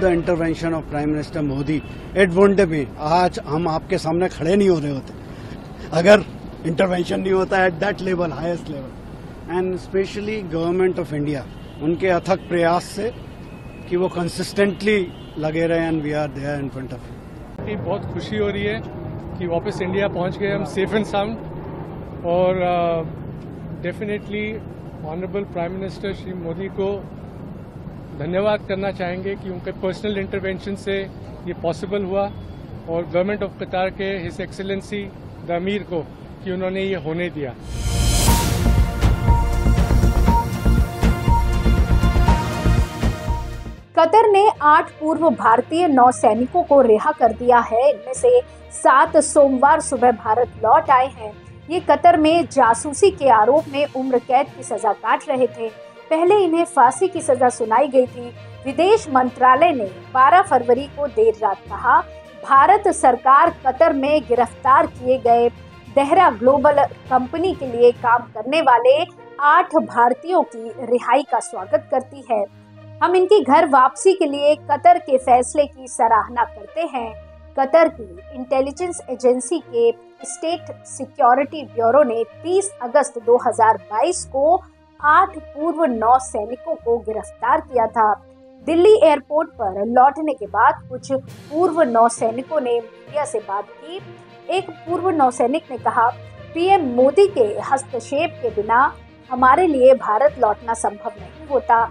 The intervention of prime minister Modi, it wouldn't be, आज हम आपके सामने खड़े नहीं हो रहे होते अगर इंटरवेंशन नहीं होता at that level, highest level. And specially government of India, उनके अथक प्रयास से कि वो कंसिस्टेंटली लगे रहे and we are there in front of you. बहुत खुशी हो रही है कि वापस इंडिया पहुंच गए हम सेफ एंड साउंड, और definitely honourable prime minister Shri Modi को धन्यवाद करना चाहेंगे कि उनके पर्सनल इंटरवेंशन से ये पॉसिबल हुआ, और गवर्नमेंट ऑफ कतार के हिज एक्सीलेंसी द अमीर को कि उन्होंने ये होने दिया। कतर ने 8 पूर्व भारतीय नौसैनिकों को रिहा कर दिया है। इनमें से 7 सोमवार सुबह भारत लौट आए हैं। ये कतर में जासूसी के आरोप में उम्र कैद की सजा काट रहे थे। पहले इन्हें फांसी की सजा सुनाई गई थी। विदेश मंत्रालय ने 12 फरवरी को देर रात कहा, भारत सरकार कतर में गिरफ्तार किए गए दहरा ग्लोबल कंपनी के लिए काम करने वाले 8 भारतीयों की रिहाई का स्वागत करती है। हम इनकी घर वापसी के लिए कतर के फैसले की सराहना करते हैं। कतर की इंटेलिजेंस एजेंसी के स्टेट सिक्योरिटी ब्यूरो ने 30 अगस्त 2022 को 8 पूर्व नौसैनिकों को गिरफ्तार किया था। दिल्ली एयरपोर्ट पर लौटने के बाद कुछ पूर्व नौसैनिकों ने मीडिया से बात की। एक पूर्व नौसैनिक ने कहा, पीएम मोदी के हस्तक्षेप के बिना हमारे लिए भारत लौटना संभव नहीं होता।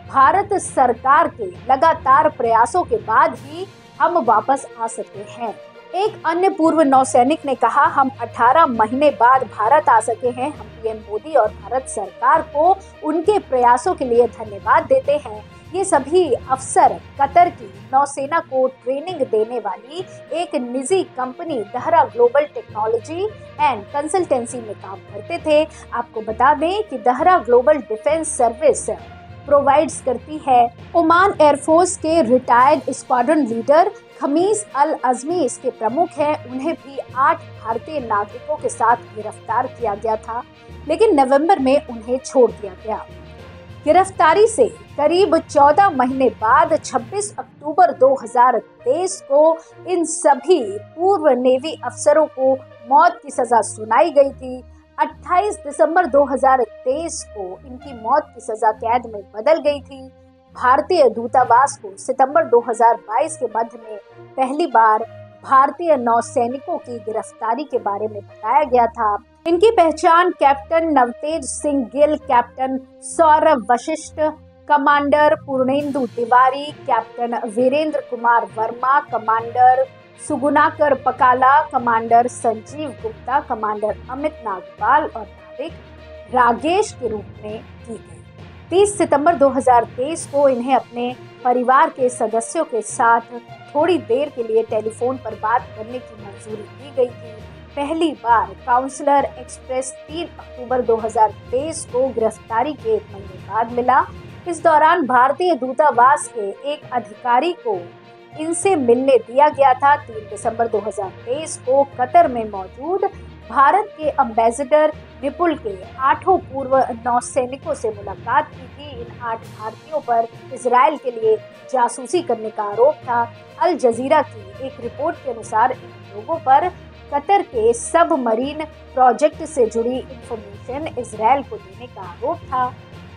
भारत सरकार के लगातार प्रयासों के बाद ही हम वापस आ सके हैं। एक अन्य पूर्व नौसैनिक ने कहा, हम 18 महीने बाद भारत आ सके हैं। हम पीएम मोदी और भारत सरकार को उनके प्रयासों के लिए धन्यवाद देते हैं। ये सभी अफसर कतर की नौसेना को ट्रेनिंग देने वाली एक निजी company Dahra global technology and consultancy में काम करते थे। आपको बता दें कि Dahra global defence service provides करती है। ओमान एयरफोर्स के retired squadron leader Khamis Al Ajmi इसके प्रमुख हैं। उन्हें भी 8 भारतीय नागरिकों के साथ गिरफ्तार किया गया था, लेकिन नवंबर में उन्हें छोड़ दिया गया। गिरफ्तारी से करीब 14 महीने बाद 26 अक्टूबर 2023 को इन सभी पूर्व नेवी अफसरों को मौत की सजा सुनाई गई थी। 28 दिसंबर 2023 को इनकी मौत की सजा कैद में बदल गई थी। भारतीय दूतावास को सितंबर 2022 के मध्य में पहली बार भारतीय नौसैनिकों की गिरफ्तारी के बारे में बताया गया था। इनकी पहचान captain Navtej Singh Gill, captain Saurabh Vashisht, commander Purnendu Tiwari, captain Virendra Kumar Verma, commander Sugunakar Pakala, commander Sanjeev Gupta, commander Amit Nagpal और नाविक रागेश के रूप में की गई। 30 सितंबर 2023 को इन्हें अपने परिवार के सदस्यों के साथ थोड़ी देर के लिए टेलीफोन पर बात करने की मंजूरी दी गई थी। पहली बार काउंसलर एक्सप्रेस 3 अक्टूबर 2023 को गिरफ्तारी के 1 महीने बाद मिला। इस दौरान भारतीय दूतावास के एक अधिकारी को इनसे मिलने दिया गया था। 3 दिसंबर 2023 को कतर में मौजूद भारत के एम्बेसडर विपुल के 8 पूर्व नौसैनिकों से मुलाकात की थी। इन 8 भारतीयों पर इजराइल के लिए जासूसी करने का आरोप था। अल जजीरा की एक रिपोर्ट के अनुसार इन लोगों पर कतर के सबमरीन प्रोजेक्ट से जुड़ी इंफॉर्मेशन इजराइल को देने का आरोप था।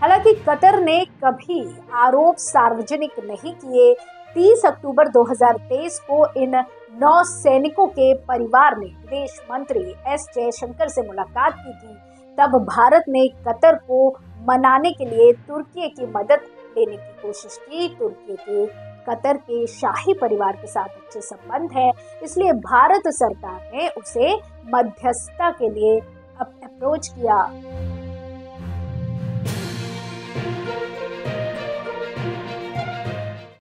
हालांकि कतर ने कभी आरोप सार्वजनिक नहीं किए। 30 अक्टूबर 2023 को इन नौसैनिकों के परिवार ने विदेश मंत्री एस जयशंकर से मुलाकात की थी। तब भारत ने कतर को मनाने के लिए तुर्की की मदद लेने की कोशिश की। तुर्की के कतर के शाही परिवार के साथ अच्छे संबंध है, इसलिए भारत सरकार ने उसे मध्यस्थता के लिए अप्रोच किया।